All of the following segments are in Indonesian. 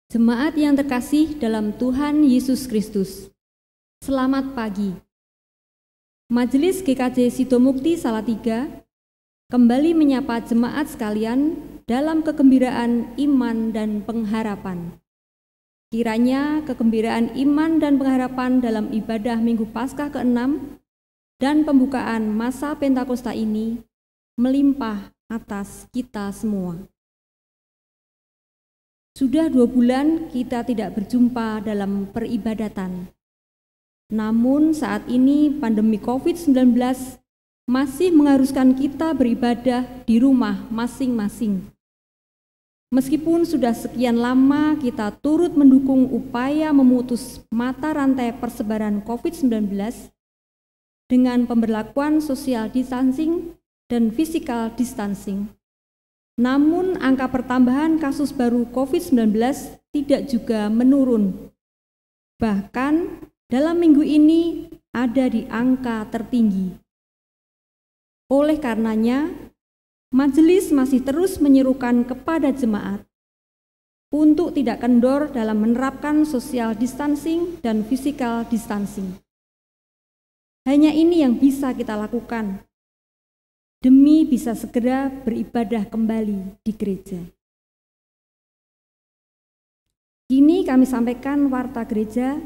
Jemaat yang terkasih dalam Tuhan Yesus Kristus, selamat pagi. Majelis GKJ Sidomukti Salatiga kembali menyapa jemaat sekalian dalam kegembiraan iman dan pengharapan. Kiranya kegembiraan iman dan pengharapan dalam ibadah Minggu Paskah ke-6 dan pembukaan masa Pentakosta ini melimpah atas kita semua. Sudah 2 bulan kita tidak berjumpa dalam peribadatan. Namun saat ini pandemi COVID-19 masih mengharuskan kita beribadah di rumah masing-masing. Meskipun sudah sekian lama kita turut mendukung upaya memutus mata rantai persebaran COVID-19 dengan pemberlakuan social distancing dan physical distancing. Namun angka pertambahan kasus baru COVID-19 tidak juga menurun. Bahkan dalam minggu ini ada di angka tertinggi. Oleh karenanya, majelis masih terus menyerukan kepada jemaat untuk tidak kendor dalam menerapkan social distancing dan physical distancing. Hanya ini yang bisa kita lakukan demi bisa segera beribadah kembali di gereja. Kini kami sampaikan warta gereja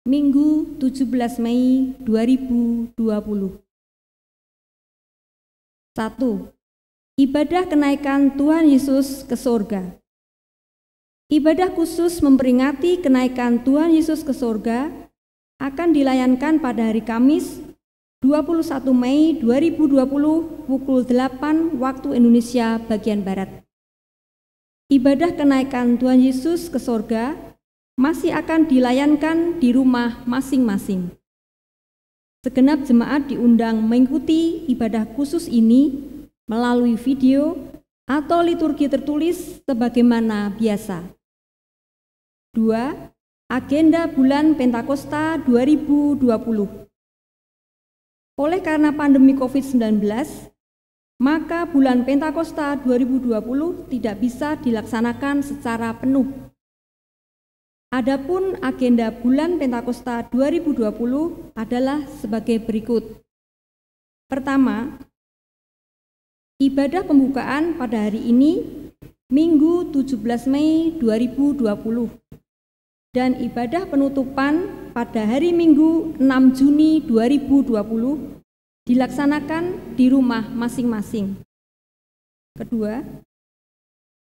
Minggu 17 Mei 2020. 1. Ibadah kenaikan Tuhan Yesus ke surga. Ibadah khusus memperingati kenaikan Tuhan Yesus ke surga akan dilayankan pada hari Kamis 21 Mei 2020 pukul 8 waktu Indonesia bagian Barat. Ibadah kenaikan Tuhan Yesus ke surga masih akan dilayankan di rumah masing-masing. Segenap jemaat diundang mengikuti ibadah khusus ini melalui video atau liturgi tertulis sebagaimana biasa. 2. Agenda bulan Pentakosta 2020. Oleh karena pandemi COVID-19, maka bulan Pentakosta 2020 tidak bisa dilaksanakan secara penuh. Adapun agenda bulan Pentakosta 2020 adalah sebagai berikut. Pertama, ibadah pembukaan pada hari ini, Minggu 17 Mei 2020, dan ibadah penutupan pada hari Minggu 6 Juni 2020 dilaksanakan di rumah masing-masing. Kedua,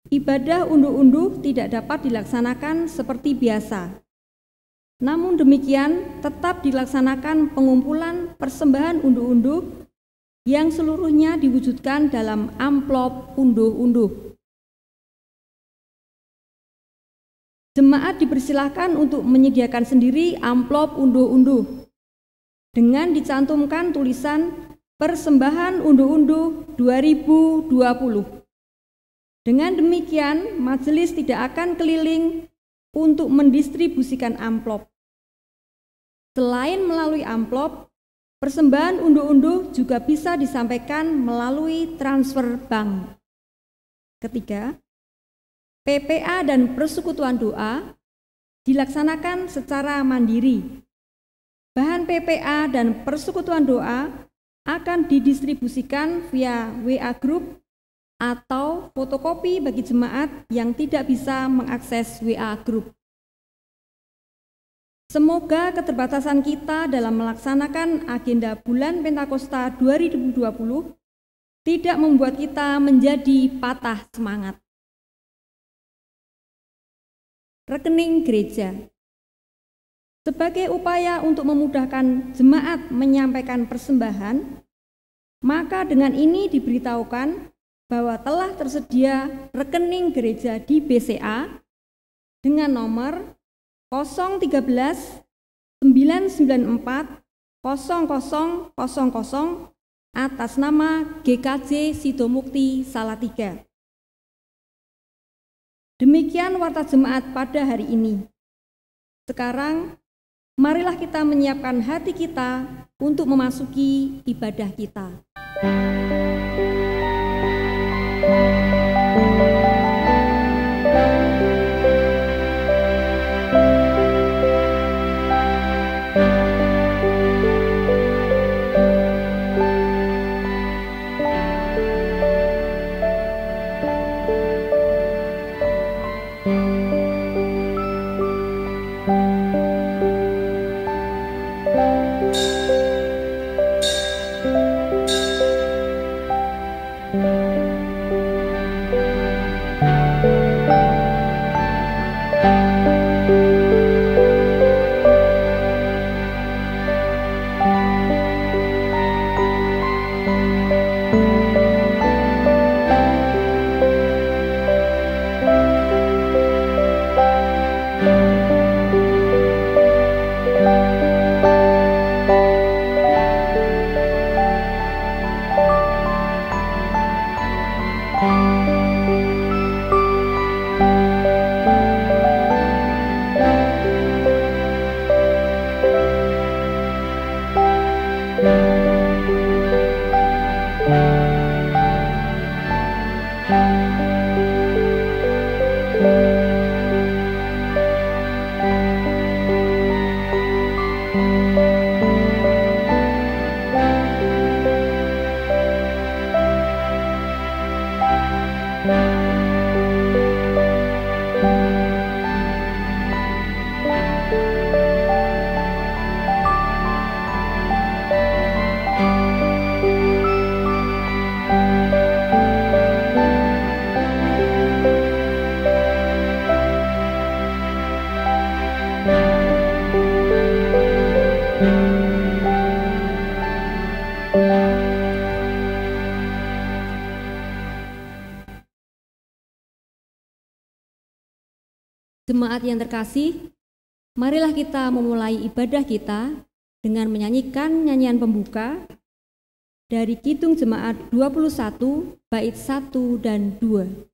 ibadah unduh-unduh tidak dapat dilaksanakan seperti biasa. Namun demikian tetap dilaksanakan pengumpulan persembahan unduh-unduh yang seluruhnya diwujudkan dalam amplop unduh-unduh. Jemaat dipersilahkan untuk menyediakan sendiri amplop unduh-unduh dengan dicantumkan tulisan Persembahan Unduh-unduh 2020. Dengan demikian, majelis tidak akan keliling untuk mendistribusikan amplop. Selain melalui amplop, persembahan unduh-unduh juga bisa disampaikan melalui transfer bank. Ketiga, PPA dan persekutuan doa dilaksanakan secara mandiri. Bahan PPA dan persekutuan doa akan didistribusikan via WA Group atau fotokopi bagi jemaat yang tidak bisa mengakses WA Group. Semoga keterbatasan kita dalam melaksanakan agenda bulan Pentakosta 2020 tidak membuat kita menjadi patah semangat. Rekening gereja. Sebagai upaya untuk memudahkan jemaat menyampaikan persembahan, maka dengan ini diberitahukan bahwa telah tersedia rekening gereja di BCA dengan nomor 013 994 0000 atas nama GKJ Sidomukti Salatiga. Demikian warta jemaat pada hari ini. Sekarang, marilah kita menyiapkan hati kita untuk memasuki ibadah kita. Jemaat yang terkasih, marilah kita memulai ibadah kita dengan menyanyikan nyanyian pembuka dari Kidung Jemaat 21 bait 1 dan 2.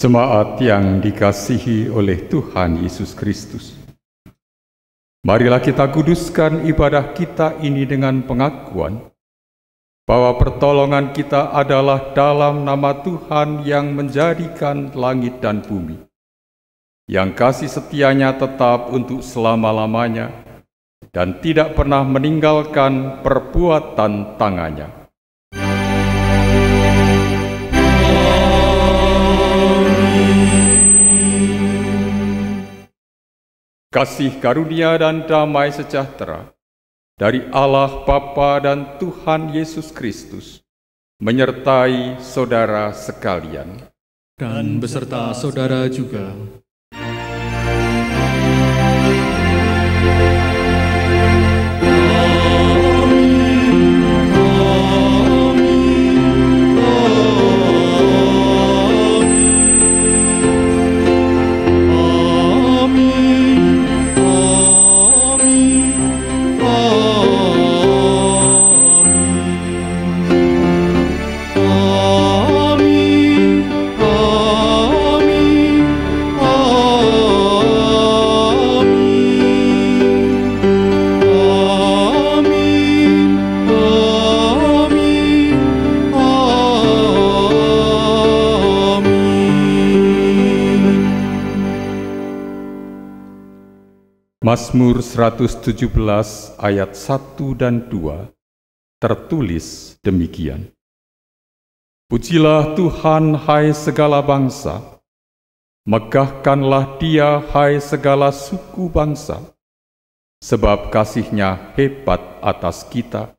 Jemaat yang dikasihi oleh Tuhan Yesus Kristus, marilah kita kuduskan ibadah kita ini dengan pengakuan bahwa pertolongan kita adalah dalam nama Tuhan yang menjadikan langit dan bumi, yang kasih setianya tetap untuk selama-lamanya dan tidak pernah meninggalkan perbuatan tangannya. Kasih karunia dan damai sejahtera dari Allah Bapa dan Tuhan Yesus Kristus menyertai saudara sekalian. Dan beserta saudara juga. Mazmur 117 ayat 1 dan 2 tertulis demikian. Pujilah Tuhan, hai segala bangsa, megahkanlah Dia, hai segala suku bangsa, sebab kasih-Nya hebat atas kita,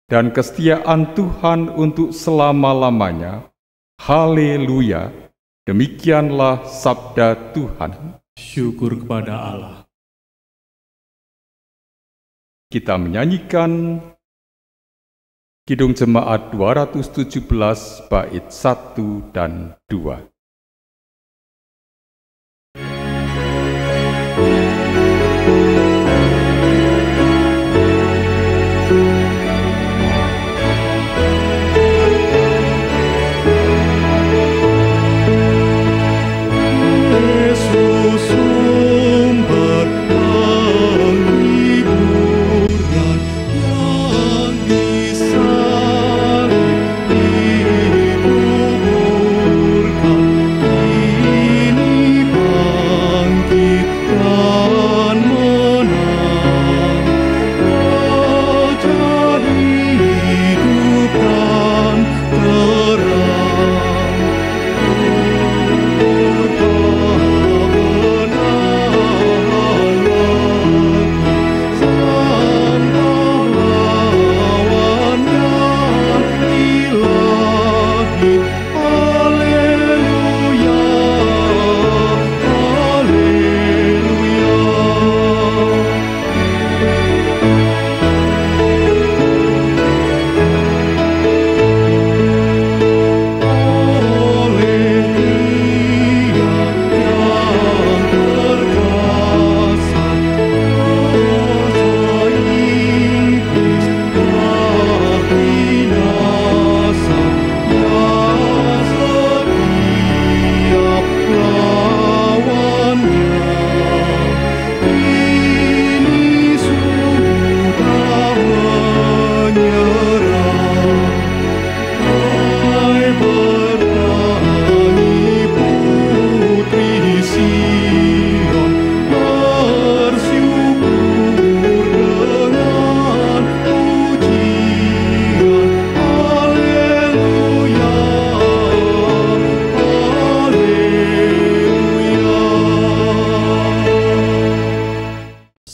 dan kesetiaan Tuhan untuk selama-lamanya. Haleluya, demikianlah sabda Tuhan. Syukur kepada Allah. Kita menyanyikan Kidung Jemaat 217 bait 1 dan 2.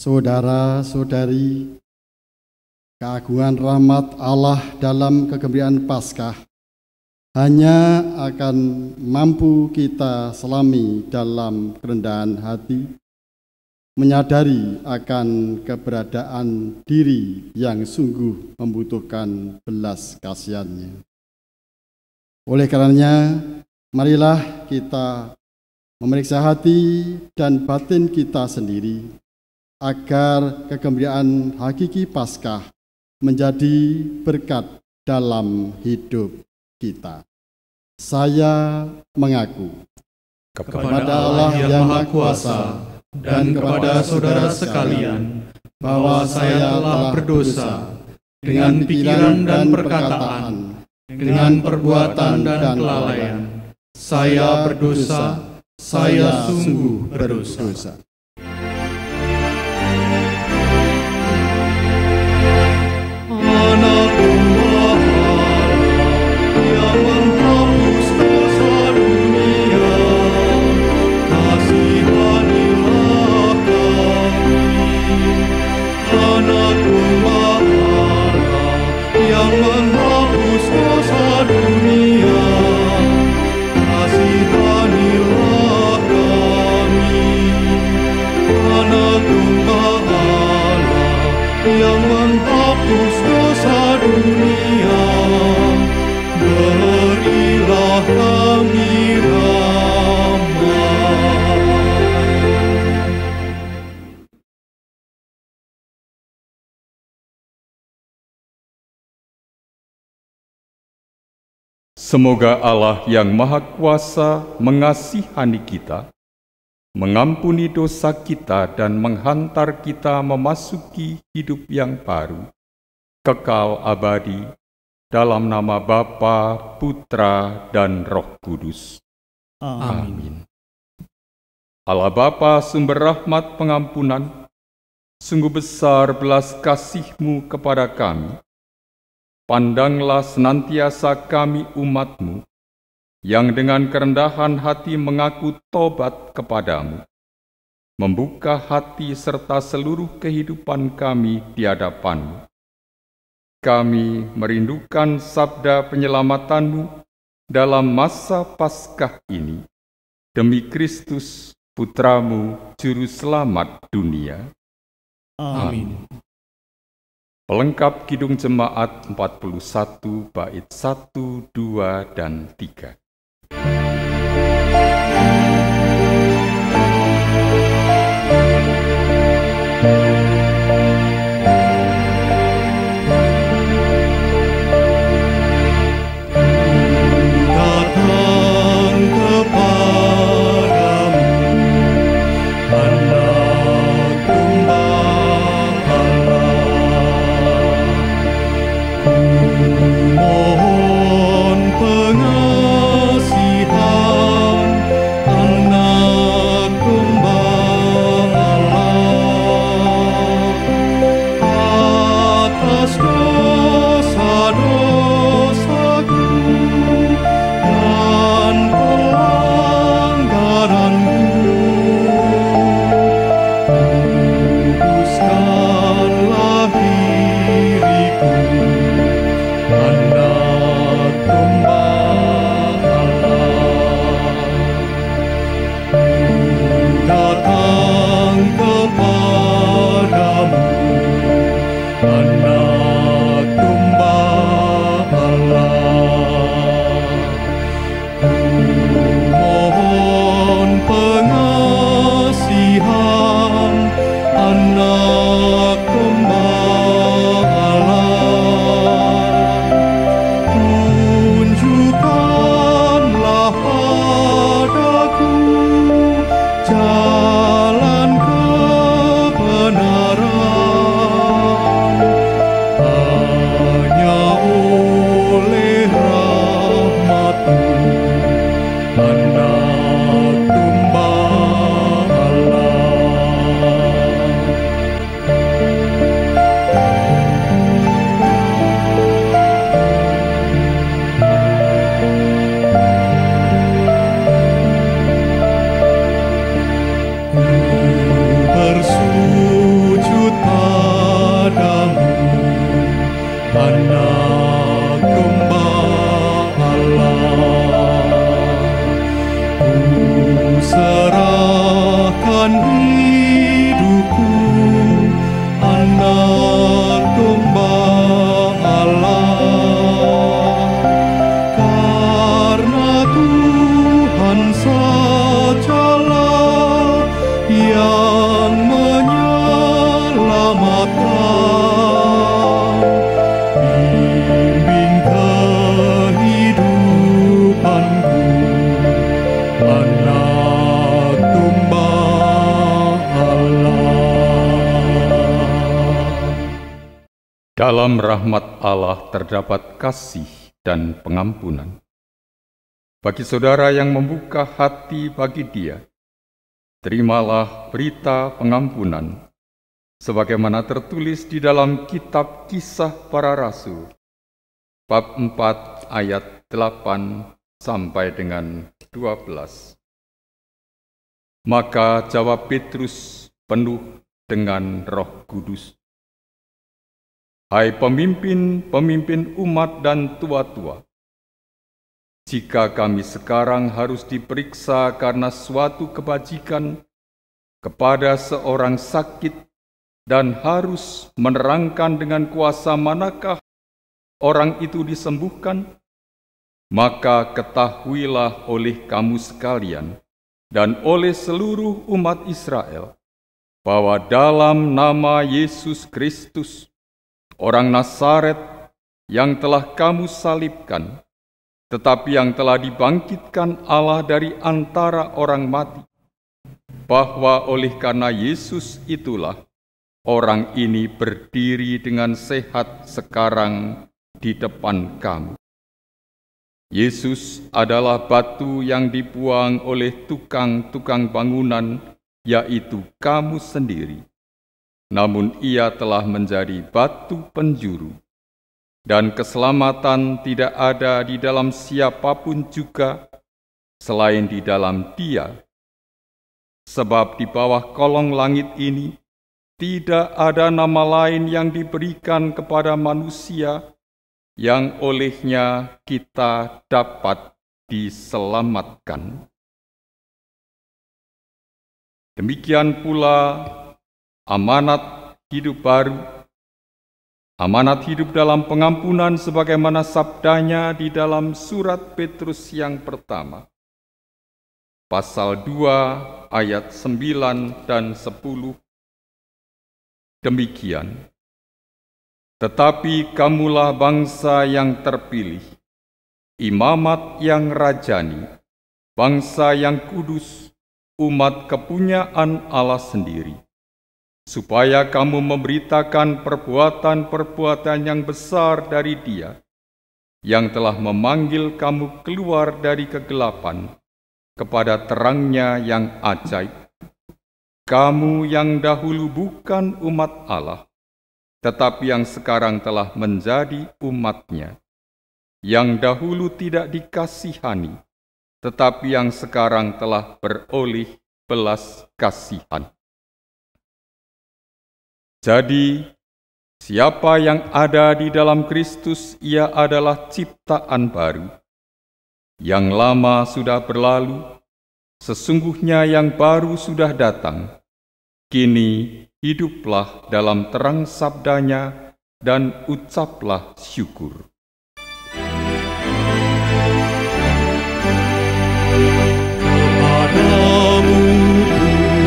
Saudara-saudari, keagungan rahmat Allah dalam kegembiraan Paskah hanya akan mampu kita selami dalam kerendahan hati, menyadari akan keberadaan diri yang sungguh membutuhkan belas kasihan-Nya. Oleh karenanya, marilah kita memeriksa hati dan batin kita sendiri, agar kegembiraan hakiki Paskah menjadi berkat dalam hidup kita. Saya mengaku kepada Allah yang Maha Kuasa dan kepada saudara sekalian bahwa saya telah berdosa dengan pikiran dan perkataan, dengan perbuatan dan kelalaian. Saya berdosa saya sungguh berdosa. Anak domba yang menghapus dosa dunia, kasihanilah kami. Anak domba yang menghapus dosa dunia, kasihanilah kami. Anak domba yang menghapus dosa dunia, berilah kami damai. Semoga Allah yang Maha Kuasa mengasihani kita, mengampuni dosa kita dan menghantar kita memasuki hidup yang baru, kekal abadi, dalam nama Bapa, Putra, dan Roh Kudus. Amin. Allah Bapa, sumber rahmat pengampunan, sungguh besar belas kasih-Mu kepada kami. Pandanglah senantiasa kami umat-Mu, yang dengan kerendahan hati mengaku tobat kepadamu, membuka hati serta seluruh kehidupan kami di hadapan-Mu. Kami merindukan sabda penyelamatan-Mu dalam masa Paskah ini, demi Kristus, Putra-Mu, Juru Selamat dunia. Amin. Pelengkap Kidung Jemaat 41 bait 1, 2, dan 3. Dalam rahmat Allah terdapat kasih dan pengampunan. Bagi saudara yang membuka hati bagi Dia, terimalah berita pengampunan, sebagaimana tertulis di dalam kitab Kisah Para Rasul, bab 4 ayat 8 sampai dengan 12. Maka jawab Petrus penuh dengan Roh Kudus, "Hai pemimpin-pemimpin umat dan tua-tua, jika kami sekarang harus diperiksa karena suatu kebajikan kepada seorang sakit dan harus menerangkan dengan kuasa manakah orang itu disembuhkan, maka ketahuilah oleh kamu sekalian dan oleh seluruh umat Israel, bahwa dalam nama Yesus Kristus, orang Nazaret yang telah kamu salibkan, tetapi yang telah dibangkitkan Allah dari antara orang mati, bahwa oleh karena Yesus itulah orang ini berdiri dengan sehat sekarang di depan kamu. Yesus adalah batu yang dibuang oleh tukang-tukang bangunan, yaitu kamu sendiri. Namun ia telah menjadi batu penjuru. Dan keselamatan tidak ada di dalam siapapun juga selain di dalam Dia. Sebab di bawah kolong langit ini tidak ada nama lain yang diberikan kepada manusia yang olehnya kita dapat diselamatkan. Demikian pula amanat hidup baru, amanat hidup dalam pengampunan sebagaimana sabdanya di dalam surat Petrus yang pertama, pasal 2 ayat 9 dan 10. Demikian, tetapi kamulah bangsa yang terpilih, imamat yang rajani, bangsa yang kudus, umat kepunyaan Allah sendiri, supaya kamu memberitakan perbuatan-perbuatan yang besar dari Dia, yang telah memanggil kamu keluar dari kegelapan kepada terangnya yang ajaib. Kamu yang dahulu bukan umat Allah, tetapi yang sekarang telah menjadi umat-Nya, yang dahulu tidak dikasihani, tetapi yang sekarang telah beroleh belas kasihan. Jadi, siapa yang ada di dalam Kristus, ia adalah ciptaan baru. Yang lama sudah berlalu, sesungguhnya yang baru sudah datang. Kini hiduplah dalam terang sabdanya dan ucaplah syukur. Kepadamu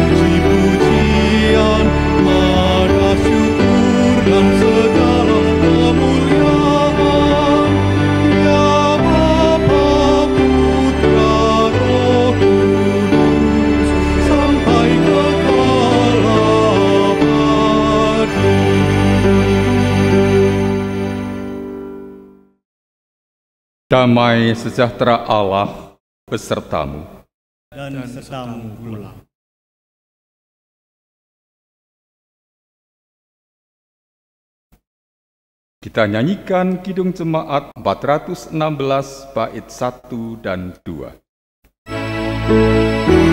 puji-pujian, marah syukur dan segala kemuliaan, ya Bapa, Putra, Roh Kudus, sampai kekal abadi. Damai sejahtera Allah besertamu. Dan sertamu pula. Kita nyanyikan Kidung Jemaat 416 bait 1 dan 2. Bahagia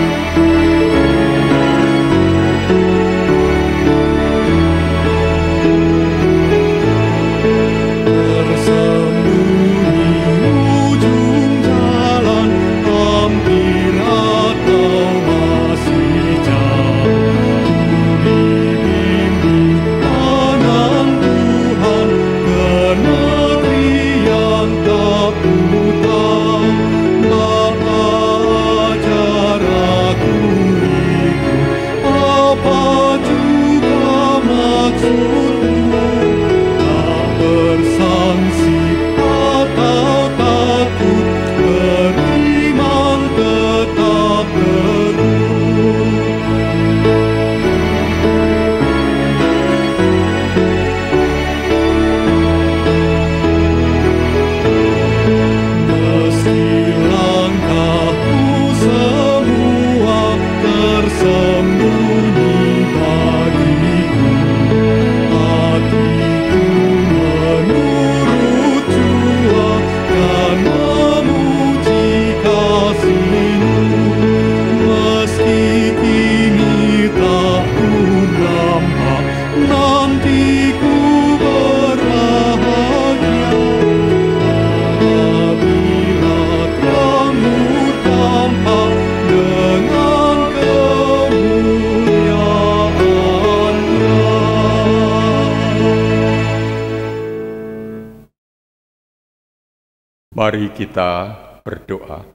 Mari kita berdoa.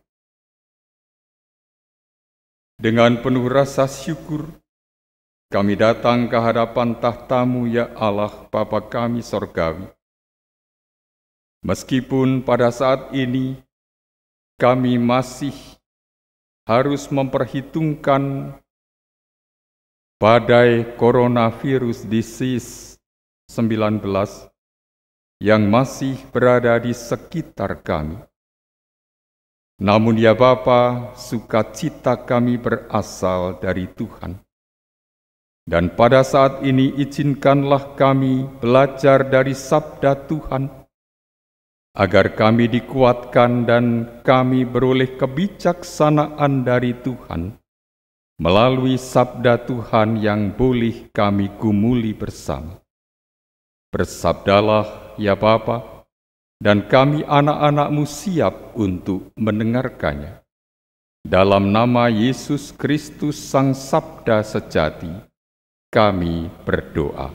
Dengan penuh rasa syukur, kami datang ke hadapan tahta-Mu, ya Allah Bapa kami sorgawi. Meskipun pada saat ini kami masih harus memperhitungkan badai coronavirus disease 19 yang masih berada di sekitar kami. Namun ya Bapa, sukacita kami berasal dari Tuhan. Dan pada saat ini izinkanlah kami belajar dari sabda Tuhan, agar kami dikuatkan dan kami beroleh kebijaksanaan dari Tuhan, melalui sabda Tuhan yang boleh kami gumuli bersama. Bersabdalah ya Bapa, dan kami anak-anak-Mu siap untuk mendengarkannya. Dalam nama Yesus Kristus Sang Sabda Sejati, kami berdoa.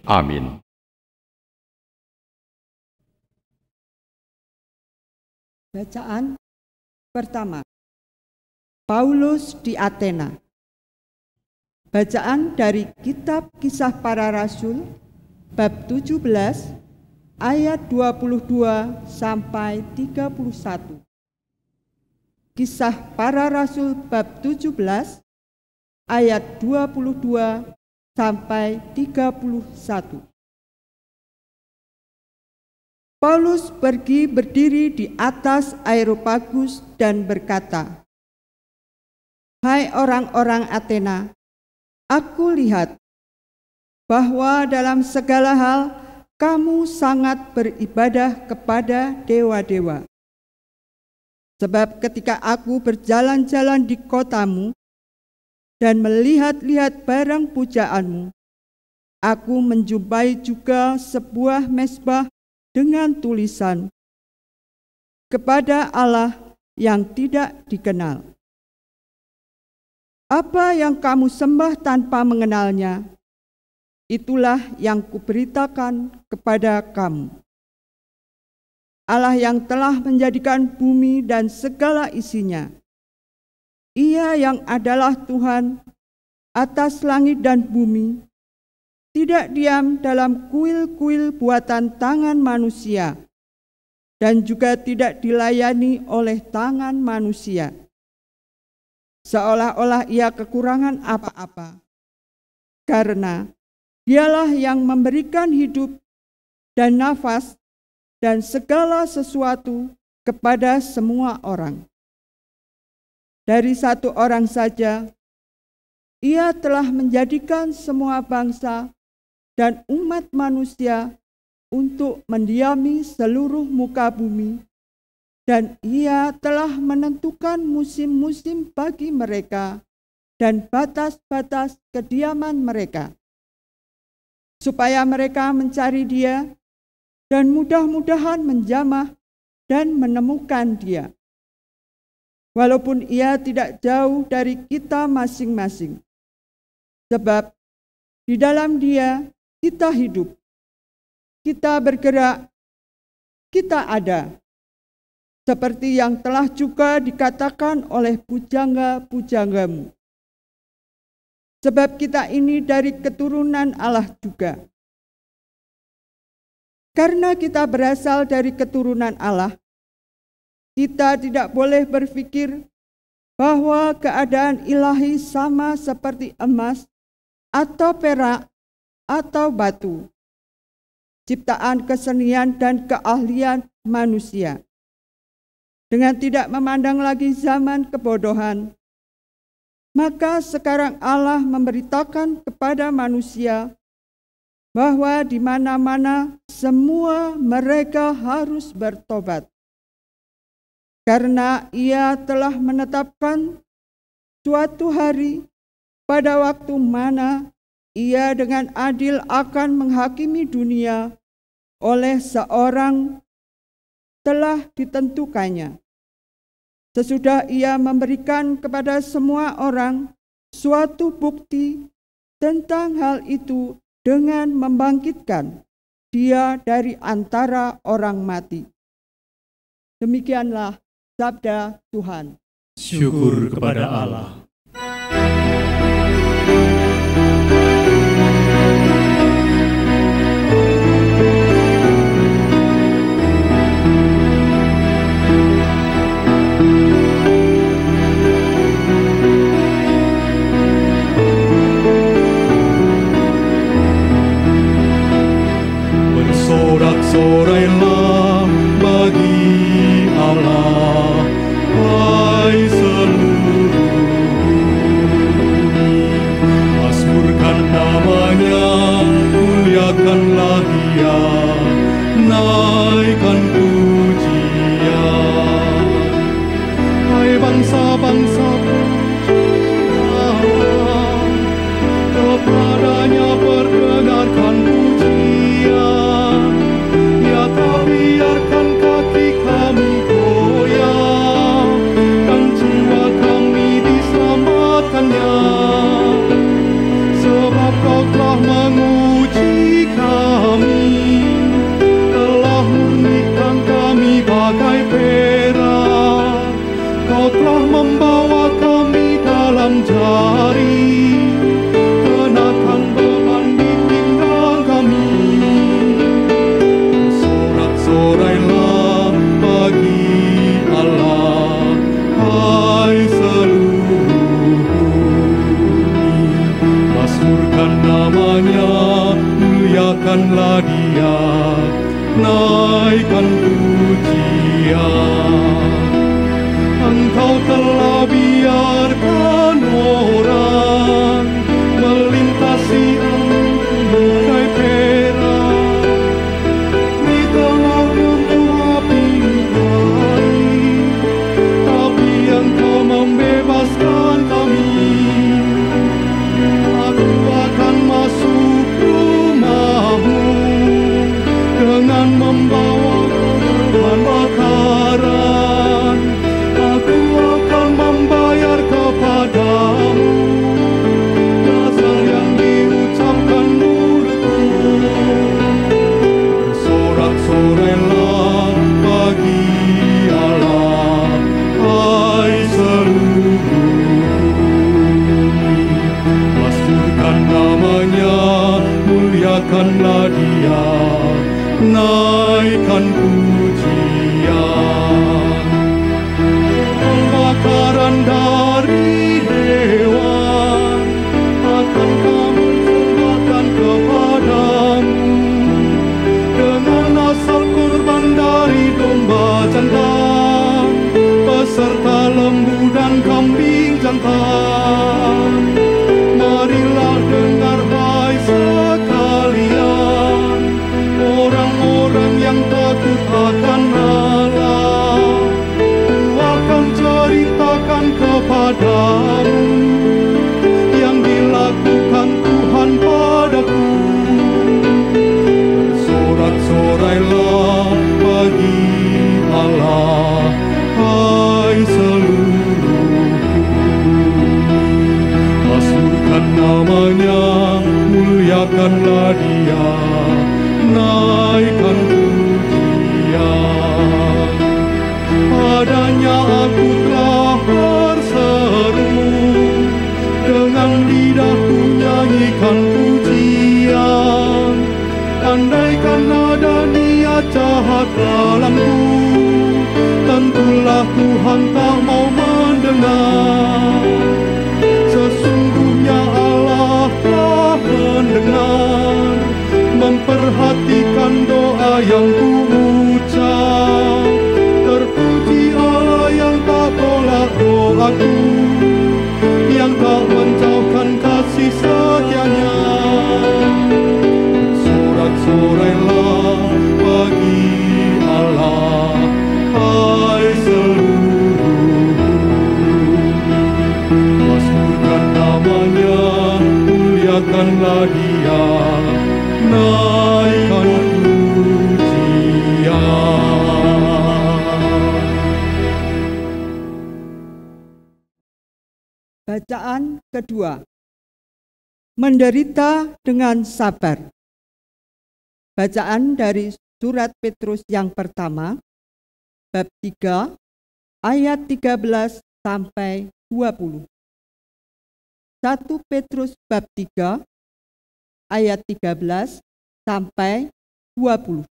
Amin. Bacaan pertama. Paulus di Athena. Bacaan dari Kitab Kisah Para Rasul, bab 17, ayat 22 sampai 31. Kisah Para Rasul bab 17 ayat 22 sampai 31. Paulus pergi berdiri di atas Areopagus dan berkata, "Hai orang-orang Athena, aku lihat bahwa dalam segala hal kamu sangat beribadah kepada dewa-dewa. Sebab ketika aku berjalan-jalan di kotamu dan melihat-lihat barang pujaanmu, aku menjumpai juga sebuah mezbah dengan tulisan, kepada Allah yang tidak dikenal. Apa yang kamu sembah tanpa mengenalnya, itulah yang kuberitakan kepada kamu. Allah yang telah menjadikan bumi dan segala isinya. Ia yang adalah Tuhan atas langit dan bumi, tidak diam dalam kuil-kuil buatan tangan manusia, dan juga tidak dilayani oleh tangan manusia, seolah-olah ia kekurangan apa-apa, karena Dialah yang memberikan hidup dan nafas dan segala sesuatu kepada semua orang. Dari satu orang saja, Ia telah menjadikan semua bangsa dan umat manusia untuk mendiami seluruh muka bumi, dan Ia telah menentukan musim-musim bagi mereka dan batas-batas kediaman mereka, supaya mereka mencari Dia dan mudah-mudahan menjamah dan menemukan Dia. Walaupun Ia tidak jauh dari kita masing-masing, sebab di dalam Dia kita hidup, kita bergerak, kita ada, seperti yang telah juga dikatakan oleh pujangga-pujanggamu. Sebab kita ini dari keturunan Allah juga. Karena kita berasal dari keturunan Allah, kita tidak boleh berpikir bahwa keadaan ilahi sama seperti emas atau perak atau batu, ciptaan kesenian dan keahlian manusia. Dengan tidak memandang lagi zaman kebodohan, maka sekarang Allah memberitakan kepada manusia bahwa di mana-mana semua mereka harus bertobat. Karena Ia telah menetapkan suatu hari pada waktu mana Ia dengan adil akan menghakimi dunia oleh seorang telah ditentukannya. Sesudah Ia memberikan kepada semua orang suatu bukti tentang hal itu dengan membangkitkan Dia dari antara orang mati. Demikianlah sabda Tuhan. Syukur kepada Allah. Bersorak-sorailah bagi Allah, hai seluruh bumi. Mazmurkan namanya, muliakanlah Dia, naikkan pujian. Hai bangsa-bangsa, pujian, kepadanya perdengarkan pujian. Ya tak biarkan kaki kami goyah, dan jiwa kami diselamatkannya. Sebab Kau telah menguji kami, telah murnikan kami bagai perak. Kau telah membawa kami dalam jari, kenakan beban di pinggang kami. Bersorak-sorailah bagi Allah, hai seluruh bumi. Mazmurkan namanya, muliakanlah Dia, naikkan pujian. Engkau telah biarkan orang melintasi angkai perak di tengah gunung api hari, tapi Engkau membebaskan kami. Aku akan masuk rumah-Mu dengan membawa korban bakaran. Aku akan membayar kepadamu nazar yang diucapkan mulutku. Bersorak-sorailah bagi Allah, hai seluruh bumi. Mazmurkan namanya, muliakanlah Dia, naikkan pujian. Bakaran dari hewan akan kami persembahkan kepadamu, dengan asap kurban dari domba jantan beserta lembu dan kambing jantan. Marilah dengar hai sekalian, orang-orang yang takut akan Allah. Ku akan ceritakan kepadamu yang dilakukan Tuhan padaku. Bersorak-sorailah bagi Allah, hai seluruh bumi. Mazmurkan namanya, muliakanlah Dia, naikkan pujian. Padanya aku telah berseru, dengan lidahku nyanyikan pujian. Andaikan ada niat jahat dalamku, tentulah Tuhan tak mau mendengar. Sesungguhnya Allah telah mendengar, memperhatikan doa yang ku ucap. Terpuji Allah yang tak tolak doaku, yang tak menjauhkan kasih setia-Nya. Bersorak-sorailah bagi Allah, hai seluruh bumi. Mazmurkan namanya, muliakanlah Dia, naikkan pujian. Bacaan kedua. Menderita dengan sabar. Bacaan dari surat Petrus yang pertama, bab 3 ayat 13 sampai 20. 1 Petrus bab 3 ayat 13 sampai 20.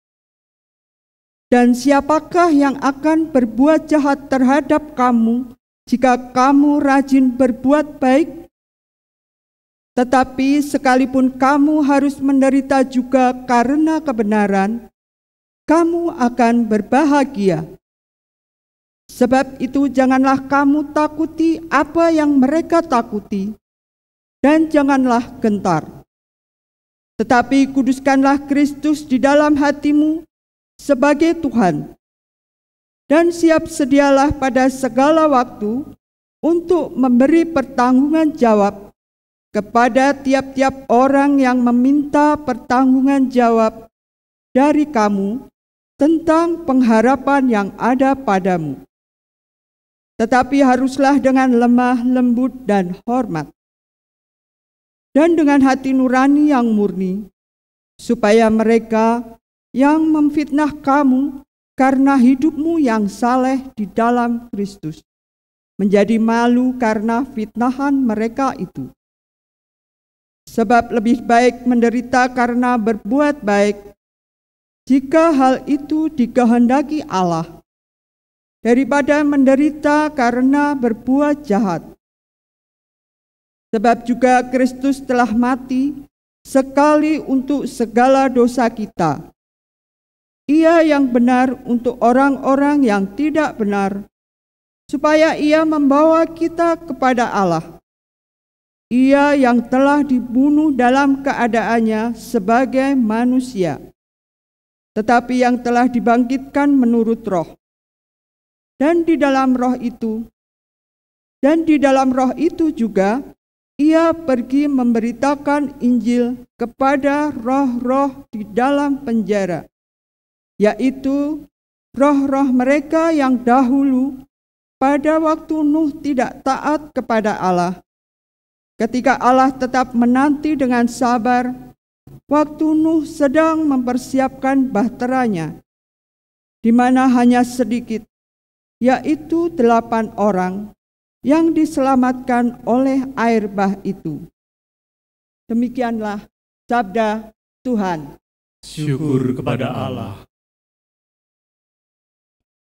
Dan siapakah yang akan berbuat jahat terhadap kamu jika kamu rajin berbuat baik? Tetapi sekalipun kamu harus menderita juga karena kebenaran, kamu akan berbahagia. Sebab itu janganlah kamu takuti apa yang mereka takuti, dan janganlah gentar. Tetapi kuduskanlah Kristus di dalam hatimu sebagai Tuhan, dan siap sedialah pada segala waktu untuk memberi pertanggungan jawab kepada tiap-tiap orang yang meminta pertanggungan jawab dari kamu tentang pengharapan yang ada padamu. Tetapi haruslah dengan lemah lembut dan hormat, dan dengan hati nurani yang murni, supaya mereka yang memfitnah kamu karena hidupmu yang saleh di dalam Kristus menjadi malu karena fitnahan mereka itu. Sebab lebih baik menderita karena berbuat baik, jika hal itu dikehendaki Allah, daripada menderita karena berbuat jahat. Sebab juga Kristus telah mati sekali untuk segala dosa kita. Ia yang benar untuk orang-orang yang tidak benar, supaya ia membawa kita kepada Allah. Ia yang telah dibunuh dalam keadaannya sebagai manusia, tetapi yang telah dibangkitkan menurut roh. Dan di dalam roh itu juga ia pergi memberitakan Injil kepada roh-roh di dalam penjara, yaitu roh-roh mereka yang dahulu pada waktu Nuh tidak taat kepada Allah, ketika Allah tetap menanti dengan sabar waktu Nuh sedang mempersiapkan bahteranya, di mana hanya sedikit, yaitu 8 orang yang diselamatkan oleh air bah itu. Demikianlah sabda Tuhan. Syukur kepada Allah.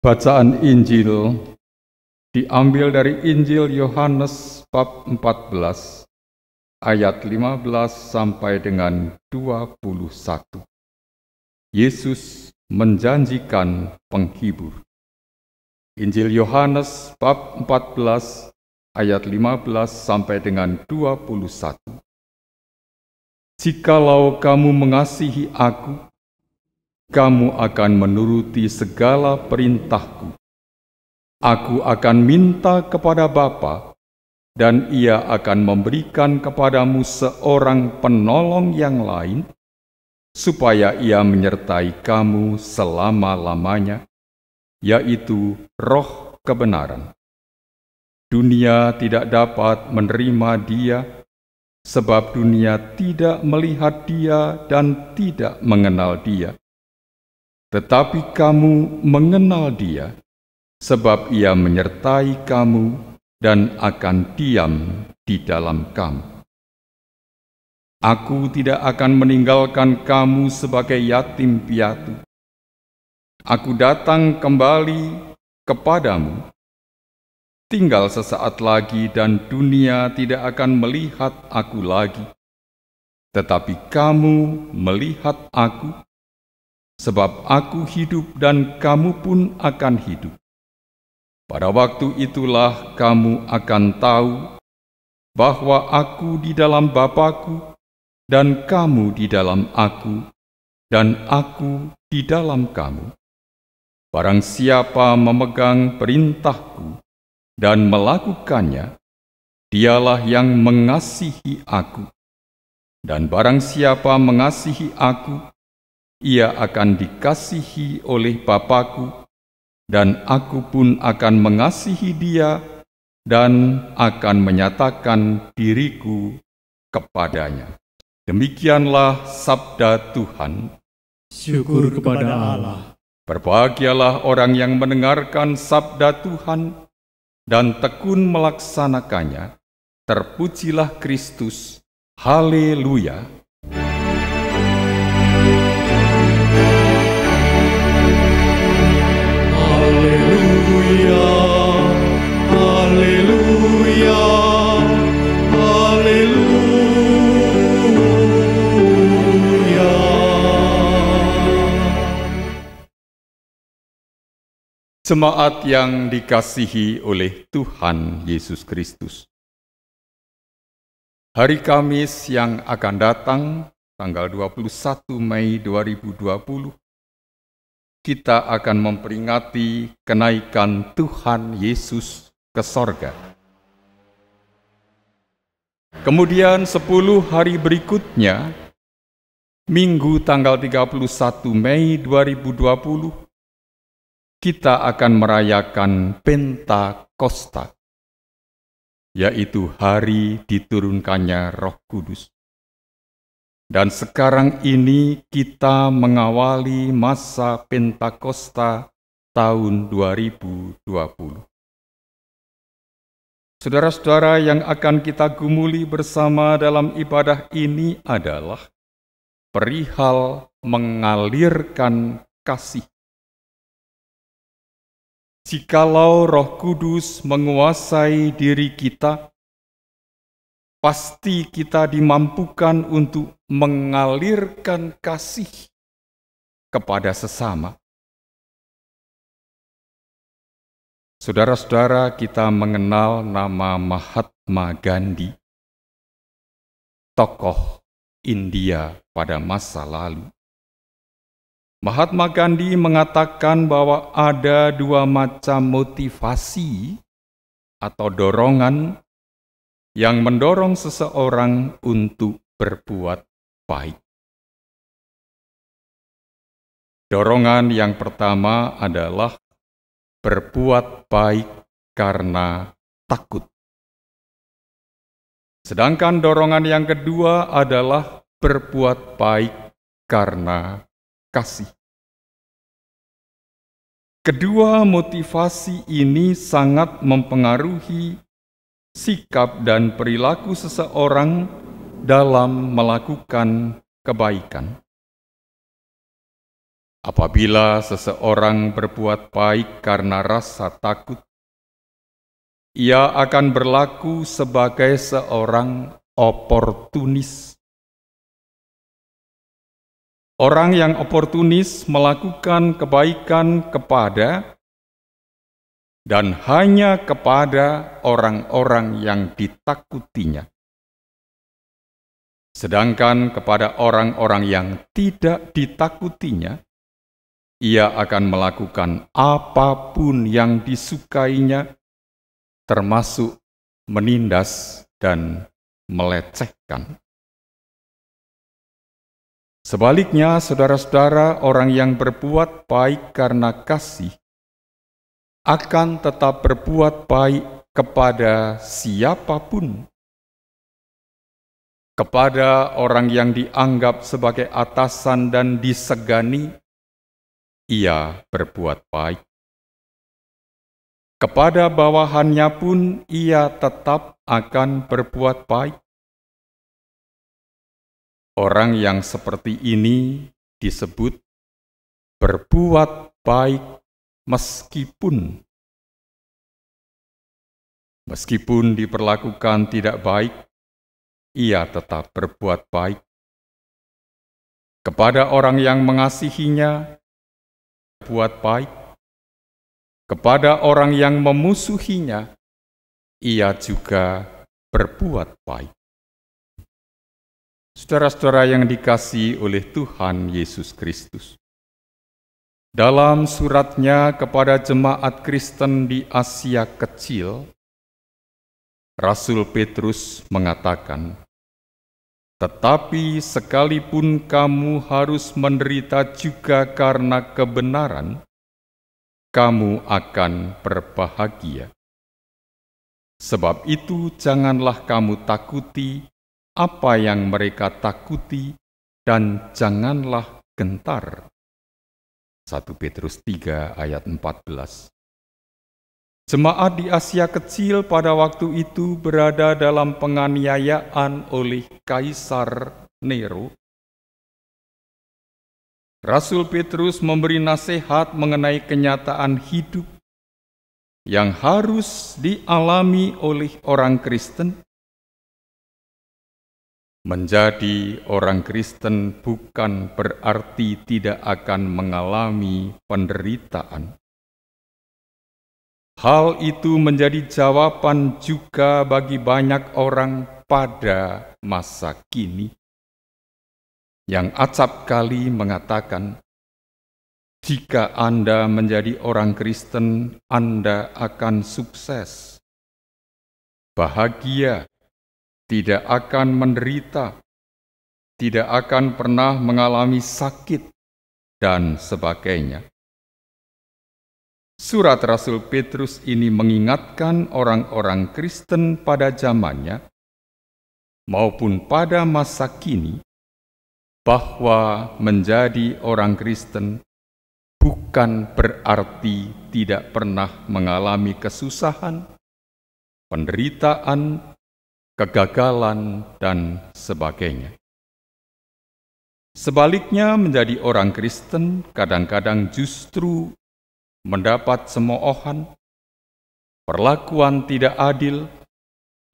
Bacaan Injil diambil dari Injil Yohanes bab 14 ayat 15 sampai dengan 21. Yesus menjanjikan penghibur. Injil Yohanes bab 14 ayat 15 sampai dengan 21. Jikalau kamu mengasihi aku, kamu akan menuruti segala perintahku. Aku akan minta kepada Bapa, dan Ia akan memberikan kepadamu seorang penolong yang lain, supaya Ia menyertai kamu selama-lamanya, yaitu Roh kebenaran. Dunia tidak dapat menerima Dia, sebab dunia tidak melihat Dia dan tidak mengenal Dia. Tetapi kamu mengenal Dia, sebab Ia menyertai kamu dan akan diam di dalam kamu. Aku tidak akan meninggalkan kamu sebagai yatim piatu. Aku datang kembali kepadamu. Tinggal sesaat lagi dan dunia tidak akan melihat aku lagi. Tetapi kamu melihat aku, sebab aku hidup dan kamu pun akan hidup. Pada waktu itulah kamu akan tahu bahwa aku di dalam Bapa-Ku dan kamu di dalam aku dan aku di dalam kamu. Barang siapa memegang perintahku dan melakukannya, dialah yang mengasihi aku. Dan barang siapa mengasihi aku, ia akan dikasihi oleh Bapa-Ku, dan aku pun akan mengasihi dia dan akan menyatakan diriku kepadanya. Demikianlah sabda Tuhan. Syukur kepada Allah. Berbahagialah orang yang mendengarkan sabda Tuhan dan tekun melaksanakannya. Terpujilah Kristus. Haleluya. Haleluya, haleluya, haleluya. Jemaat yang dikasihi oleh Tuhan Yesus Kristus. Hari Kamis yang akan datang, tanggal 21 Mei 2020, kita akan memperingati kenaikan Tuhan Yesus ke sorga. Kemudian 10 hari berikutnya, Minggu tanggal 31 Mei 2020, kita akan merayakan Pentakosta, yaitu hari diturunkannya Roh Kudus. Dan sekarang ini kita mengawali masa Pentakosta tahun 2020. Saudara-saudara, yang akan kita gumuli bersama dalam ibadah ini adalah perihal mengalirkan kasih. Jikalau Roh Kudus menguasai diri kita, pasti kita dimampukan untuk mengalirkan kasih kepada sesama. Saudara-saudara, kita mengenal nama Mahatma Gandhi, tokoh India pada masa lalu. Mahatma Gandhi mengatakan bahwa ada 2 macam motivasi atau dorongan yang mendorong seseorang untuk berbuat baik. Dorongan yang pertama adalah berbuat baik karena takut. Sedangkan dorongan yang kedua adalah berbuat baik karena kasih. Kedua motivasi ini sangat mempengaruhi sikap dan perilaku seseorang dalam melakukan kebaikan. Apabila seseorang berbuat baik karena rasa takut, ia akan berlaku sebagai seorang oportunis. Orang yang oportunis melakukan kebaikan kepada dan hanya kepada orang-orang yang ditakutinya. Sedangkan kepada orang-orang yang tidak ditakutinya, ia akan melakukan apapun yang disukainya, termasuk menindas dan melecehkan. Sebaliknya, saudara-saudara, orang yang berbuat baik karena kasih akan tetap berbuat baik kepada siapapun. Kepada orang yang dianggap sebagai atasan dan disegani, ia berbuat baik. Kepada bawahannya pun ia tetap akan berbuat baik. Orang yang seperti ini disebut berbuat baik meskipun diperlakukan tidak baik, ia tetap berbuat baik. Kepada orang yang mengasihinya, berbuat baik. Kepada orang yang memusuhinya, ia juga berbuat baik. Saudara-saudara yang dikasihi oleh Tuhan Yesus Kristus, dalam suratnya kepada jemaat Kristen di Asia Kecil, Rasul Petrus mengatakan, "Tetapi sekalipun kamu harus menderita juga karena kebenaran, kamu akan berbahagia. Sebab itu janganlah kamu takuti apa yang mereka takuti, dan janganlah gentar. 1 Petrus 3 ayat 14. Jemaat di Asia Kecil pada waktu itu berada dalam penganiayaan oleh Kaisar Nero. Rasul Petrus memberi nasihat mengenai kenyataan hidup yang harus dialami oleh orang Kristen. Menjadi orang Kristen bukan berarti tidak akan mengalami penderitaan. Hal itu menjadi jawaban juga bagi banyak orang pada masa kini yang acap kali mengatakan, jika Anda menjadi orang Kristen, Anda akan sukses, bahagia, tidak akan menderita, tidak akan pernah mengalami sakit, dan sebagainya. Surat Rasul Petrus ini mengingatkan orang-orang Kristen pada zamannya maupun pada masa kini bahwa menjadi orang Kristen bukan berarti tidak pernah mengalami kesusahan, penderitaan, kegagalan, dan sebagainya. Sebaliknya, menjadi orang Kristen kadang-kadang justru mendapat cemoohan, perlakuan tidak adil,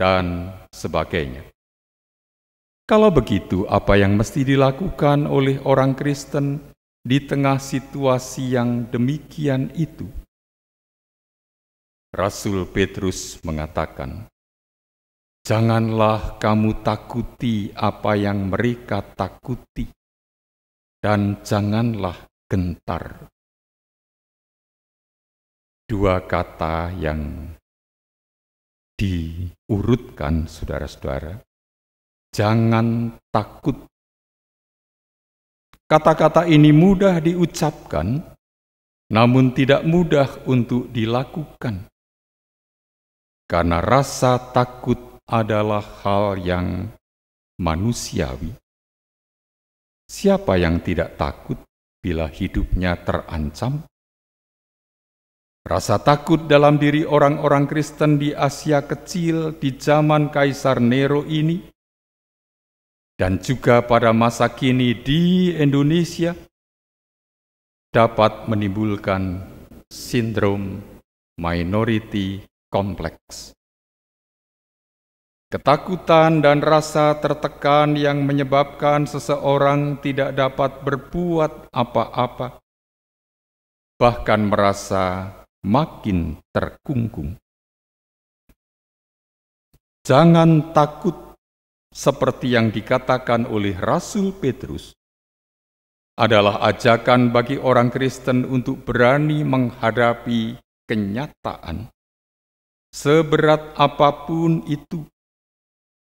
dan sebagainya. Kalau begitu, apa yang mesti dilakukan oleh orang Kristen di tengah situasi yang demikian itu? Rasul Petrus mengatakan, janganlah kamu takuti apa yang mereka takuti, dan janganlah gentar. Dua kata yang diurutkan, saudara-saudara. Jangan takut. Kata-kata ini mudah diucapkan, namun tidak mudah untuk dilakukan. Karena rasa takut adalah hal yang manusiawi. Siapa yang tidak takut bila hidupnya terancam? Rasa takut dalam diri orang-orang Kristen di Asia Kecil di zaman Kaisar Nero ini, dan juga pada masa kini di Indonesia, dapat menimbulkan sindrom minority complex. Ketakutan dan rasa tertekan yang menyebabkan seseorang tidak dapat berbuat apa-apa, bahkan merasa makin terkungkung. Jangan takut, seperti yang dikatakan oleh Rasul Petrus, adalah ajakan bagi orang Kristen untuk berani menghadapi kenyataan, seberat apapun itu,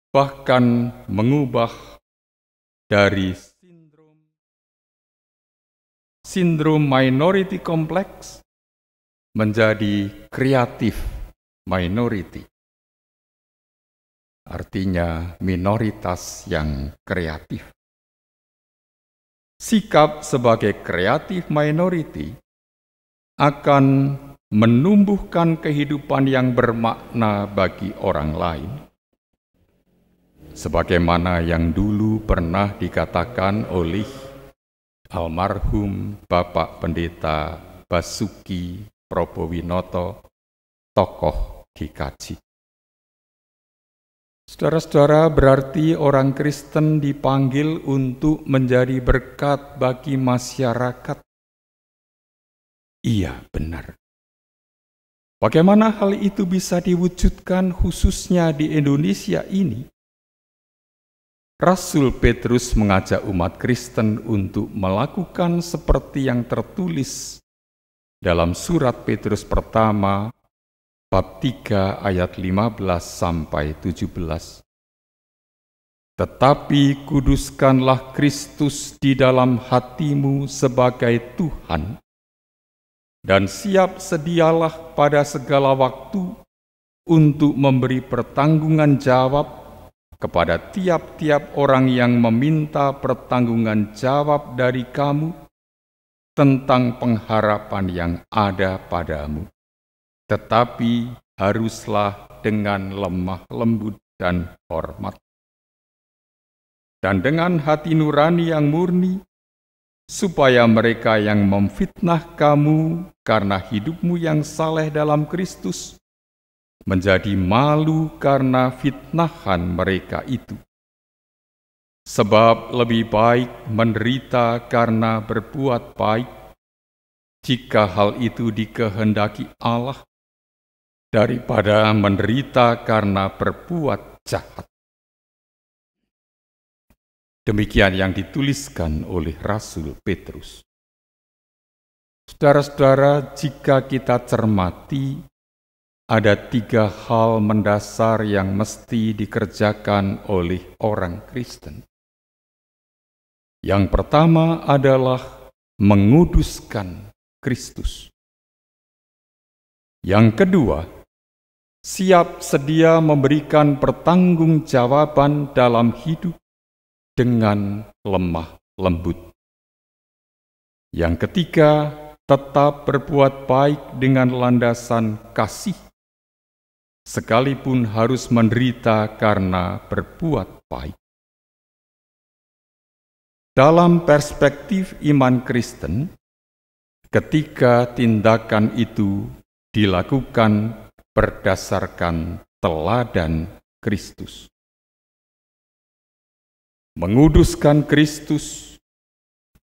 bahkan mengubah dari sindrom minority complex menjadi kreatif minority. Artinya minoritas yang kreatif. Sikap sebagai kreatif minority akan menumbuhkan kehidupan yang bermakna bagi orang lain. Sebagaimana yang dulu pernah dikatakan oleh almarhum Bapak Pendeta Basuki Probowinoto, tokoh GKJ. Saudara-saudara, berarti orang Kristen dipanggil untuk menjadi berkat bagi masyarakat. Iya, benar. Bagaimana hal itu bisa diwujudkan khususnya di Indonesia ini? Rasul Petrus mengajak umat Kristen untuk melakukan seperti yang tertulis dalam surat Petrus pertama, bab 3 ayat 15-17. Tetapi kuduskanlah Kristus di dalam hatimu sebagai Tuhan, dan siap sedialah pada segala waktu untuk memberi pertanggungan jawab kepada tiap-tiap orang yang meminta pertanggungan jawab dari kamu, tentang pengharapan yang ada padamu, tetapi haruslah dengan lemah lembut dan hormat, dan dengan hati nurani yang murni, supaya mereka yang memfitnah kamu karena hidupmu yang saleh dalam Kristus menjadi malu karena fitnahan mereka itu. Sebab lebih baik menderita karena berbuat baik, jika hal itu dikehendaki Allah, daripada menderita karena berbuat jahat. Demikian yang dituliskan oleh Rasul Petrus. Saudara-saudara, jika kita cermati, ada 3 hal mendasar yang mesti dikerjakan oleh orang Kristen. Yang pertama adalah menguduskan Kristus. Yang kedua, siap sedia memberikan pertanggungjawaban dalam hidup dengan lemah lembut. Yang ketiga, tetap berbuat baik dengan landasan kasih, sekalipun harus menderita karena berbuat baik. Dalam perspektif iman Kristen, ketika tindakan itu dilakukan berdasarkan teladan Kristus. Menguduskan Kristus,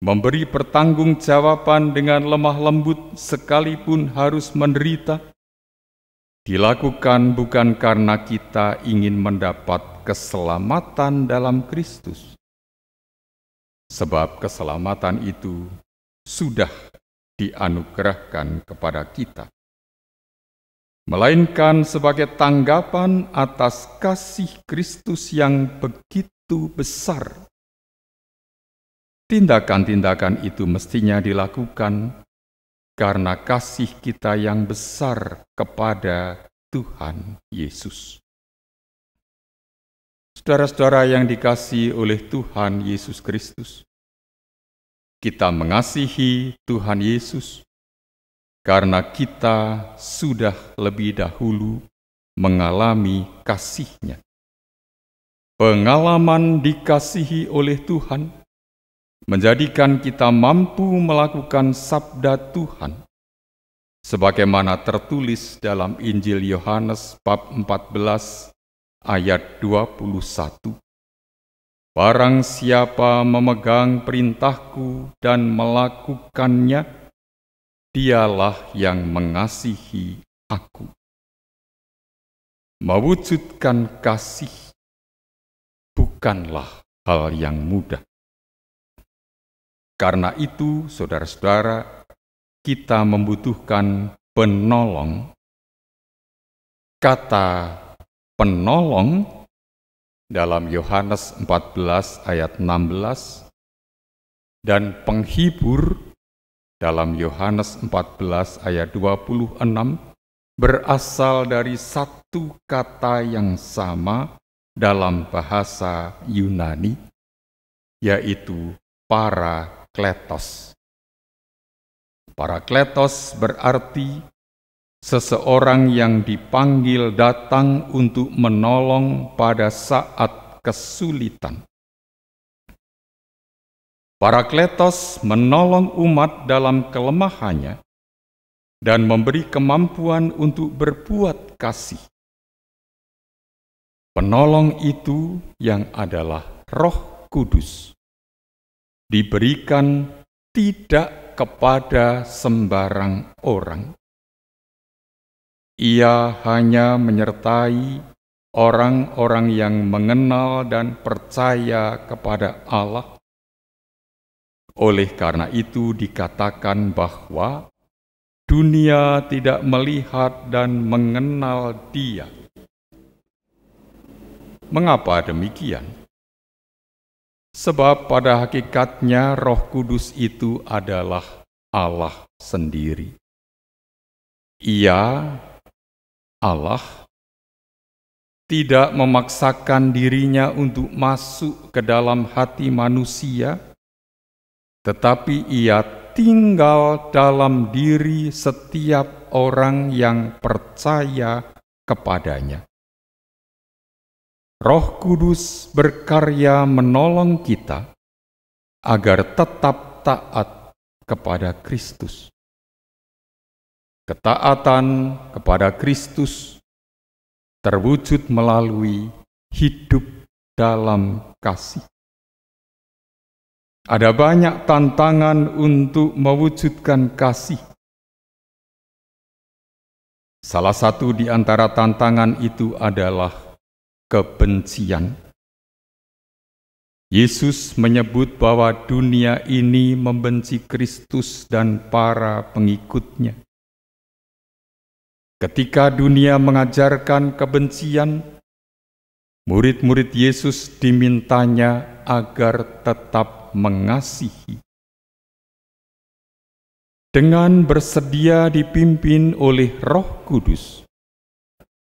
memberi pertanggungjawaban dengan lemah lembut sekalipun harus menderita, dilakukan bukan karena kita ingin mendapat keselamatan dalam Kristus, sebab keselamatan itu sudah dianugerahkan kepada kita, melainkan sebagai tanggapan atas kasih Kristus yang begitu besar. Tindakan-tindakan itu mestinya dilakukan karena kasih kita yang besar kepada Tuhan Yesus. Saudara-saudara yang dikasihi oleh Tuhan Yesus Kristus, kita mengasihi Tuhan Yesus karena kita sudah lebih dahulu mengalami kasih-Nya. Pengalaman dikasihi oleh Tuhan menjadikan kita mampu melakukan sabda Tuhan, sebagaimana tertulis dalam Injil Yohanes bab 14 ayat 21. Barang siapa memegang perintahku dan melakukannya, dialah yang mengasihi aku. Mewujudkan kasih bukanlah hal yang mudah. Karena itu, saudara-saudara, kita membutuhkan penolong. Kata penolong dalam Yohanes 14 ayat 16 dan penghibur dalam Yohanes 14 ayat 26 berasal dari satu kata yang sama dalam bahasa Yunani, yaitu parakletos. Parakletos berarti seseorang yang dipanggil datang untuk menolong pada saat kesulitan. Parakletos menolong umat dalam kelemahannya dan memberi kemampuan untuk berbuat kasih. Penolong itu yang adalah Roh Kudus diberikan tidak kepada sembarang orang. Ia hanya menyertai orang-orang yang mengenal dan percaya kepada Allah. Oleh karena itu dikatakan bahwa dunia tidak melihat dan mengenal Dia. Mengapa demikian? Sebab pada hakikatnya Roh Kudus itu adalah Allah sendiri. Ia, Allah, tidak memaksakan dirinya untuk masuk ke dalam hati manusia, tetapi Ia tinggal dalam diri setiap orang yang percaya kepadanya. Roh Kudus berkarya menolong kita agar tetap taat kepada Kristus. Ketaatan kepada Kristus terwujud melalui hidup dalam kasih. Ada banyak tantangan untuk mewujudkan kasih. Salah satu di antara tantangan itu adalah kebencian. Yesus menyebut bahwa dunia ini membenci Kristus dan para pengikutnya. Ketika dunia mengajarkan kebencian, murid-murid Yesus dimintanya agar tetap mengasihi. Dengan bersedia dipimpin oleh Roh Kudus,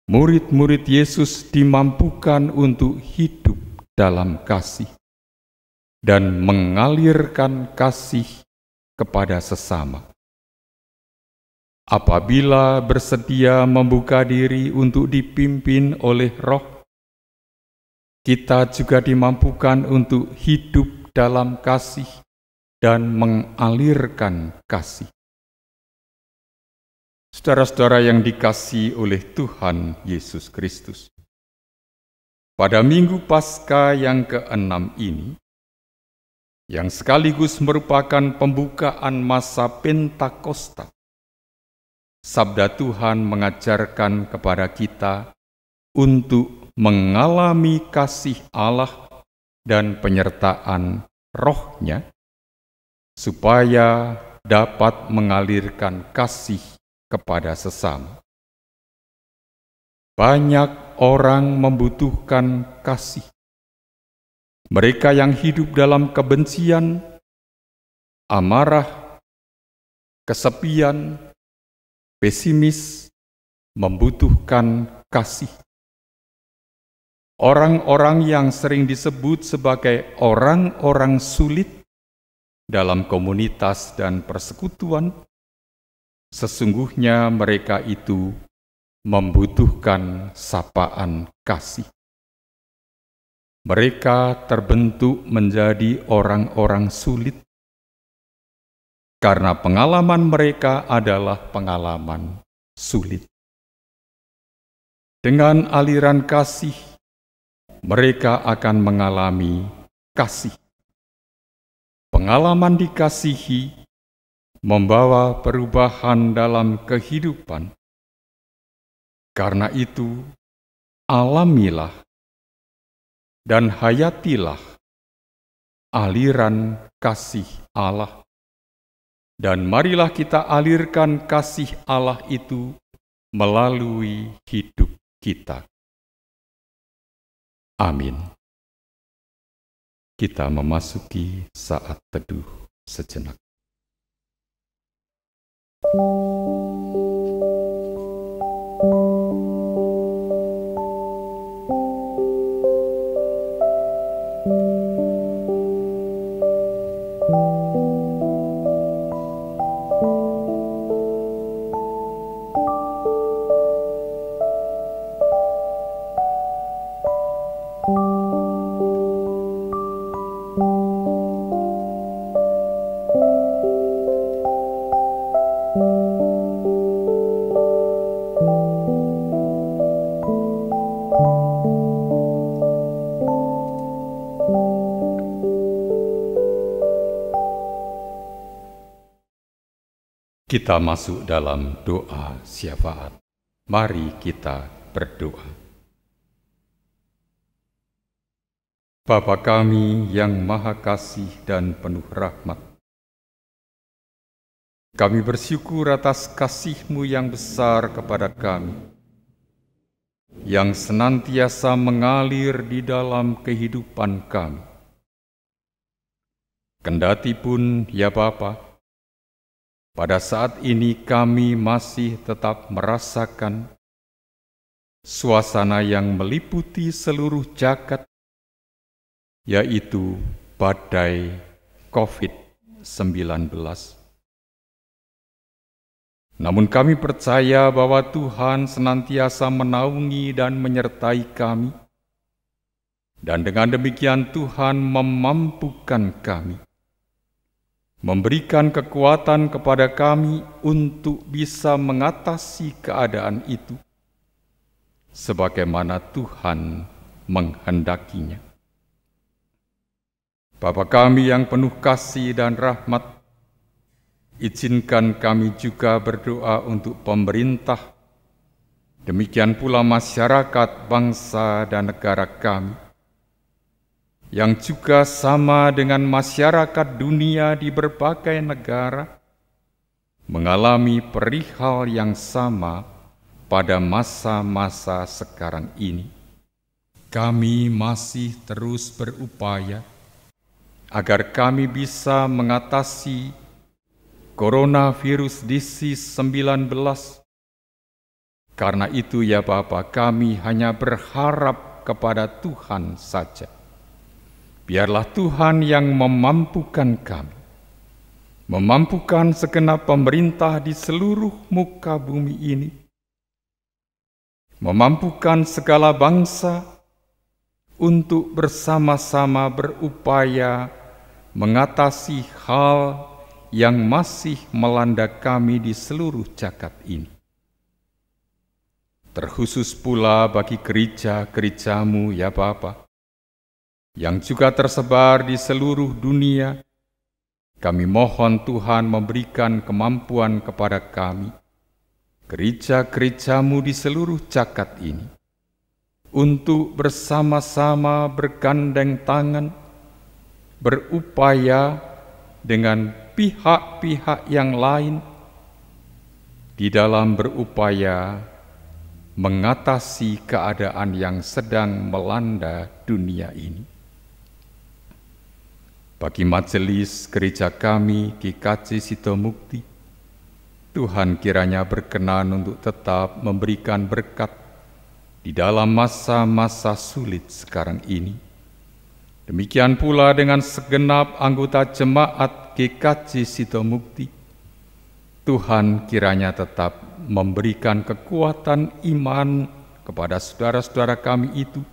murid-murid Yesus dimampukan untuk hidup dalam kasih dan mengalirkan kasih kepada sesama. Apabila bersedia membuka diri untuk dipimpin oleh Roh, kita juga dimampukan untuk hidup dalam kasih dan mengalirkan kasih. Saudara-saudara yang dikasihi oleh Tuhan Yesus Kristus, pada Minggu Paskah yang ke-6 ini, yang sekaligus merupakan pembukaan masa Pentakosta, Sabda Tuhan mengajarkan kepada kita untuk mengalami kasih Allah dan penyertaan Roh-Nya, supaya dapat mengalirkan kasih kepada sesama. Banyak orang membutuhkan kasih. Mereka yang hidup dalam kebencian, amarah, kesepian, pesimis, membutuhkan kasih. Orang-orang yang sering disebut sebagai orang-orang sulit dalam komunitas dan persekutuan, sesungguhnya mereka itu membutuhkan sapaan kasih. Mereka terbentuk menjadi orang-orang sulit karena pengalaman mereka adalah pengalaman sulit. Dengan aliran kasih, mereka akan mengalami kasih. Pengalaman dikasihi membawa perubahan dalam kehidupan. Karena itu, alamilah dan hayatilah aliran kasih Allah. Dan marilah kita alirkan kasih Allah itu melalui hidup kita. Amin. Kita memasuki saat teduh sejenak. Kita masuk dalam doa syafaat. Mari kita berdoa. Bapa kami yang Maha Kasih dan penuh rahmat, kami bersyukur atas kasih-Mu yang besar kepada kami, yang senantiasa mengalir di dalam kehidupan kami. Kendatipun, ya Bapa, pada saat ini kami masih tetap merasakan suasana yang meliputi seluruh jagat, yaitu badai COVID-19 Namun kami percaya bahwa Tuhan senantiasa menaungi dan menyertai kami, dan dengan demikian Tuhan memampukan kami, memberikan kekuatan kepada kami untuk bisa mengatasi keadaan itu, sebagaimana Tuhan menghendakinya. Bapa kami yang penuh kasih dan rahmat, izinkan kami juga berdoa untuk pemerintah, demikian pula masyarakat, bangsa, dan negara kami, yang juga sama dengan masyarakat dunia di berbagai negara, mengalami perihal yang sama pada masa-masa sekarang ini. Kami masih terus berupaya agar kami bisa mengatasi coronavirus disease 19. Karena itu ya Bapa, kami hanya berharap kepada Tuhan saja. Biarlah Tuhan yang memampukan kami, memampukan segenap pemerintah di seluruh muka bumi ini, memampukan segala bangsa untuk bersama-sama berupaya mengatasi hal yang masih melanda kami di seluruh jagat ini. Terkhusus pula bagi gereja-gerejamu ya Bapa, yang juga tersebar di seluruh dunia, kami mohon Tuhan memberikan kemampuan kepada kami, gereja-gerejamu di seluruh jagat ini, untuk bersama-sama bergandeng tangan, berupaya dengan pihak-pihak yang lain di dalam berupaya mengatasi keadaan yang sedang melanda dunia ini. Bagi majelis gereja kami GKJ Sidomukti, Tuhan kiranya berkenan untuk tetap memberikan berkat di dalam masa-masa sulit sekarang ini. Demikian pula dengan segenap anggota jemaat GKJ Sidomukti, Tuhan kiranya tetap memberikan kekuatan iman kepada saudara-saudara kami itu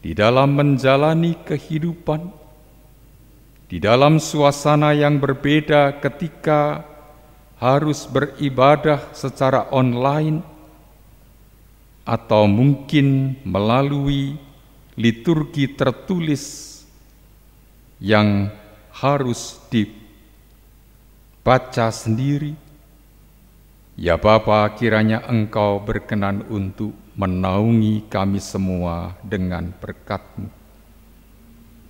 di dalam menjalani kehidupan, di dalam suasana yang berbeda ketika harus beribadah secara online atau mungkin melalui liturgi tertulis yang harus dibaca sendiri. Ya Bapa, kiranya Engkau berkenan untuk menaungi kami semua dengan berkat-Mu.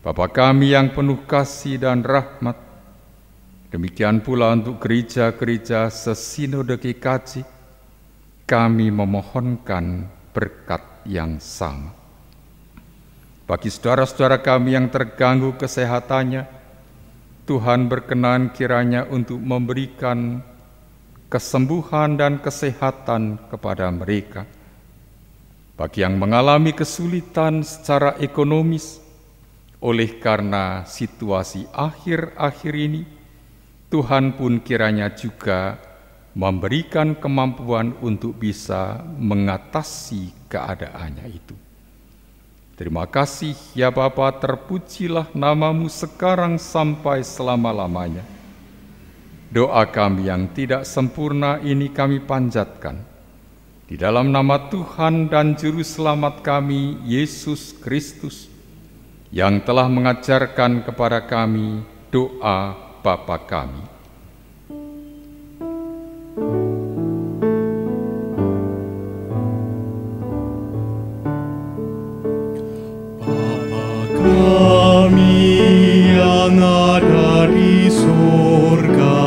Bapa kami yang penuh kasih dan rahmat, demikian pula untuk gereja-gereja sesinode GKJ, kami memohonkan berkat yang sama. Bagi saudara-saudara kami yang terganggu kesehatannya, Tuhan berkenan kiranya untuk memberikan kesembuhan dan kesehatan kepada mereka. Bagi yang mengalami kesulitan secara ekonomis, oleh karena situasi akhir-akhir ini, Tuhan pun kiranya juga memberikan kemampuan untuk bisa mengatasi keadaannya itu. Terima kasih ya Bapa, terpujilah nama-Mu sekarang sampai selama-lamanya. Doa kami yang tidak sempurna ini kami panjatkan di dalam nama Tuhan dan Juru Selamat kami, Yesus Kristus, yang telah mengajarkan kepada kami doa Bapa kami. Bapa kami yang ada di surga,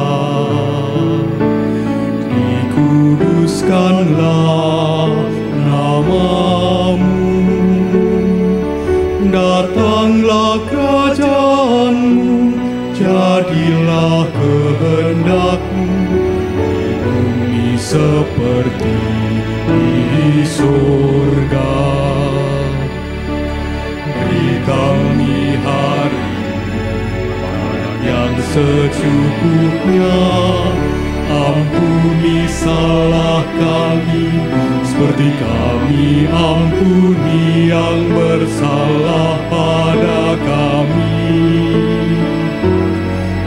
dikuduskanlah nama-Mu. Datanglah kerajaan-Mu, jadilah kehendak-Mu di bumi seperti di surga. Beri kami hari ini yang secukupnya, ampuni salah kami, seperti kami ampuni yang bersalah pada kami.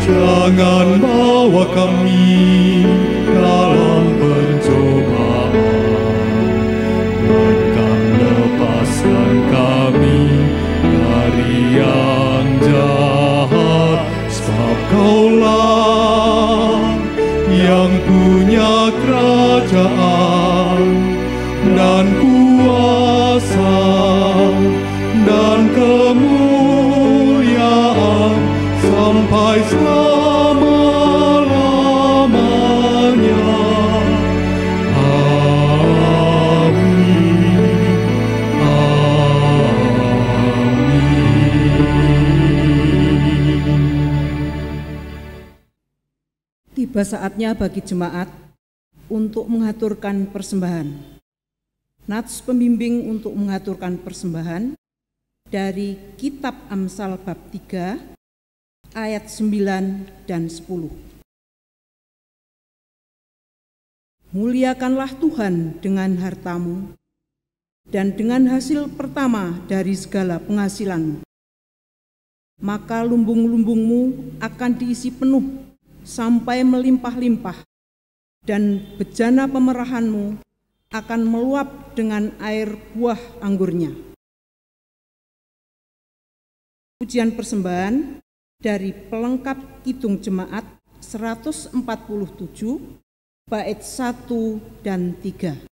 Jangan bawa kami dalam pencobaan, melainkan lepaskan kami dari yang jahat. Sebab Kaulah yang punya kerajaan dan kuasa dan kemuliaan sampai selama-lamanya. Amin. Tiba saatnya bagi jemaat untuk mengaturkan persembahan. Nats pembimbing untuk mengaturkan persembahan dari Kitab Amsal bab 3 ayat 9 dan 10. Muliakanlah Tuhan dengan hartamu dan dengan hasil pertama dari segala penghasilanmu. Maka lumbung-lumbungmu akan diisi penuh sampai melimpah-limpah, dan bejana pemerahanmu akan meluap dengan air buah anggurnya. Pujian persembahan dari pelengkap Kidung Jemaat 147, bait 1 dan 3.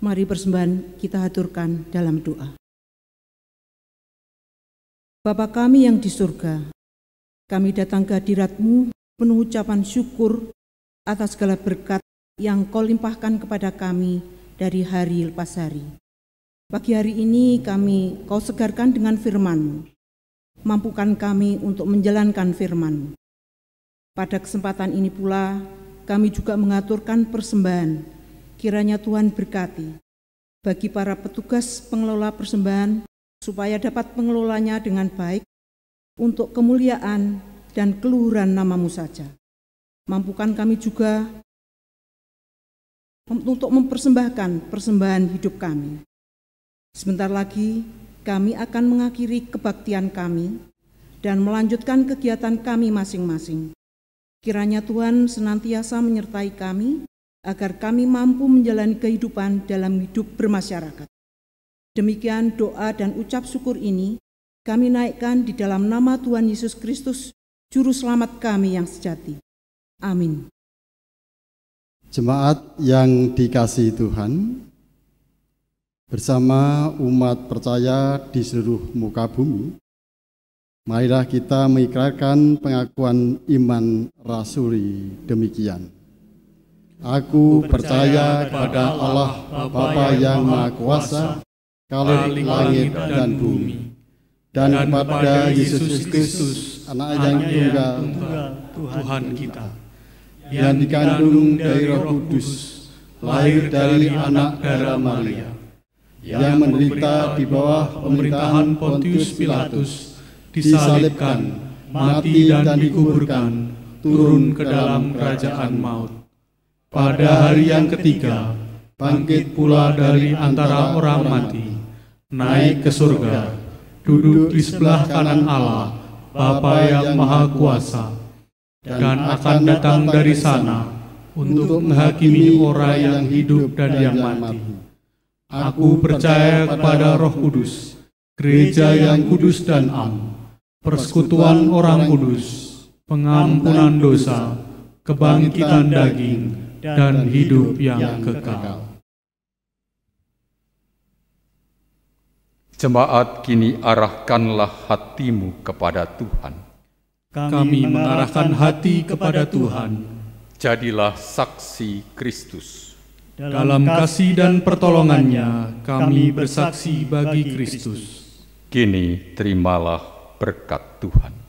Mari persembahan kita haturkan dalam doa. Bapa kami yang di surga, kami datang ke hadirat-Mu penuh ucapan syukur atas segala berkat yang Kau limpahkan kepada kami dari hari lepas hari. Pagi hari ini Kau segarkan dengan firman-Mu. Mampukan kami untuk menjalankan firman-Mu. Pada kesempatan ini pula, kami juga mengaturkan persembahan. Kiranya Tuhan berkati bagi para petugas pengelola persembahan supaya dapat mengelolanya dengan baik untuk kemuliaan dan keluhuran nama-Mu saja. Mampukan kami juga untuk mempersembahkan persembahan hidup kami. Sebentar lagi kami akan mengakhiri kebaktian kami dan melanjutkan kegiatan kami masing-masing. Kiranya Tuhan senantiasa menyertai kami agar kami mampu menjalani kehidupan dalam hidup bermasyarakat. Demikian doa dan ucap syukur ini kami naikkan di dalam nama Tuhan Yesus Kristus, Juru Selamat kami yang sejati. Amin. Jemaat yang dikasihi Tuhan, bersama umat percaya di seluruh muka bumi, marilah kita mengikrarkan pengakuan iman rasuli demikian. Aku percaya kepada Allah Bapa yang Maha Kuasa, Khalik langit dan bumi, dan kepada Yesus Kristus, Anak yang tunggal Tuhan kita, yang dikandung dari Roh Kudus, lahir dari anak darah Maria, yang menderita di bawah pemerintahan Pontius Pilatus, disalibkan, mati dan dikuburkan, turun ke dalam kerajaan maut. Pada hari yang ketiga, bangkit pula dari antara orang mati, naik ke surga, duduk di sebelah kanan Allah, Bapa yang Maha Kuasa, dan akan datang dari sana untuk menghakimi orang yang hidup dan yang mati. Aku percaya kepada Roh Kudus, gereja yang kudus dan am, persekutuan orang kudus, pengampunan dosa, kebangkitan daging, dan hidup yang kekal. Jemaat, kini arahkanlah hatimu kepada Tuhan. Kami mengarahkan hati kepada Tuhan. Jadilah saksi Kristus. Dalam kasih dan pertolongannya, kami bersaksi bagi Kristus. Kini terimalah berkat Tuhan.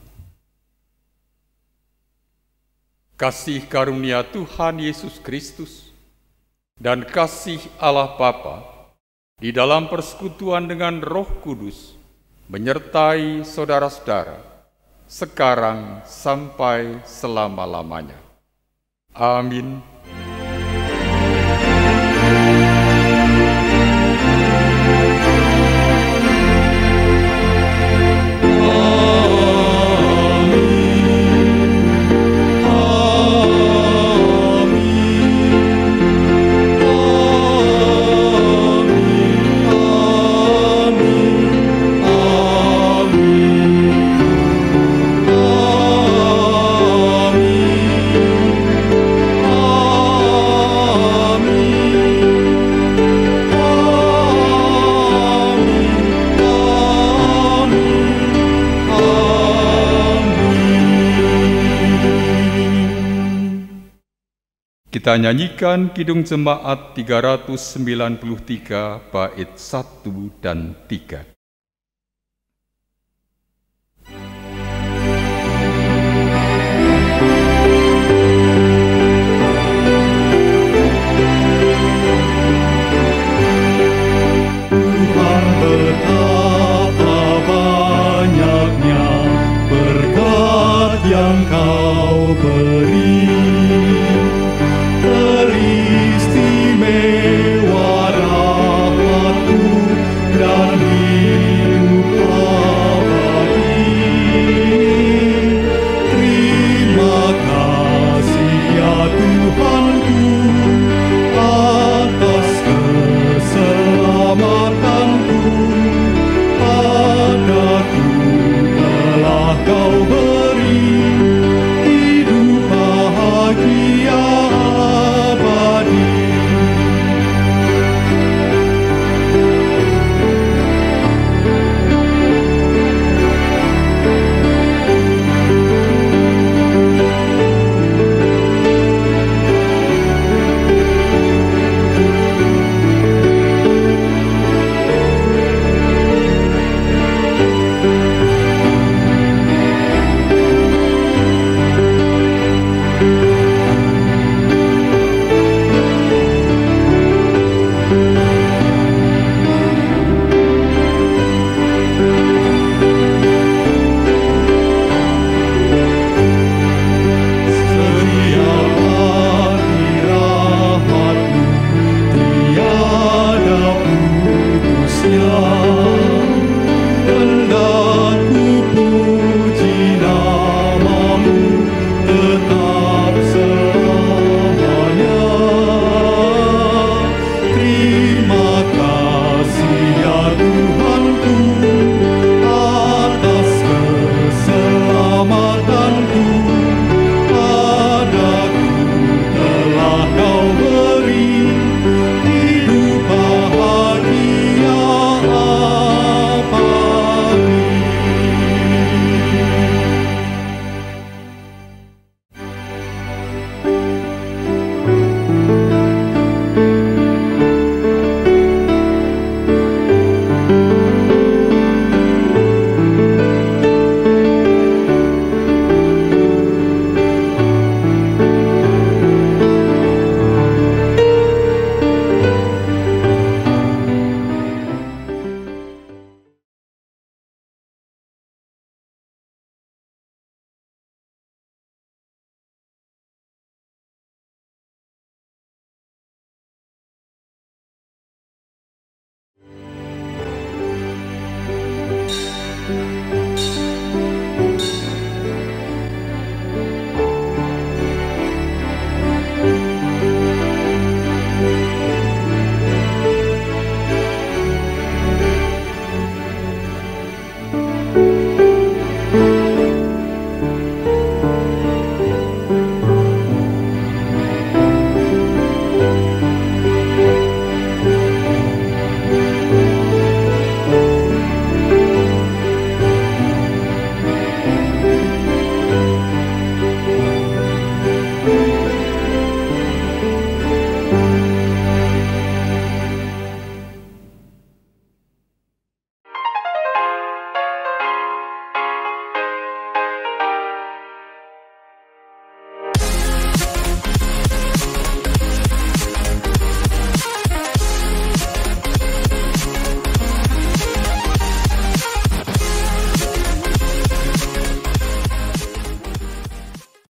Kasih karunia Tuhan Yesus Kristus dan kasih Allah Bapa di dalam persekutuan dengan Roh Kudus menyertai saudara-saudara sekarang sampai selama-lamanya. Amin. Kita nyanyikan Kidung Jemaat 393 bait 1 dan 3.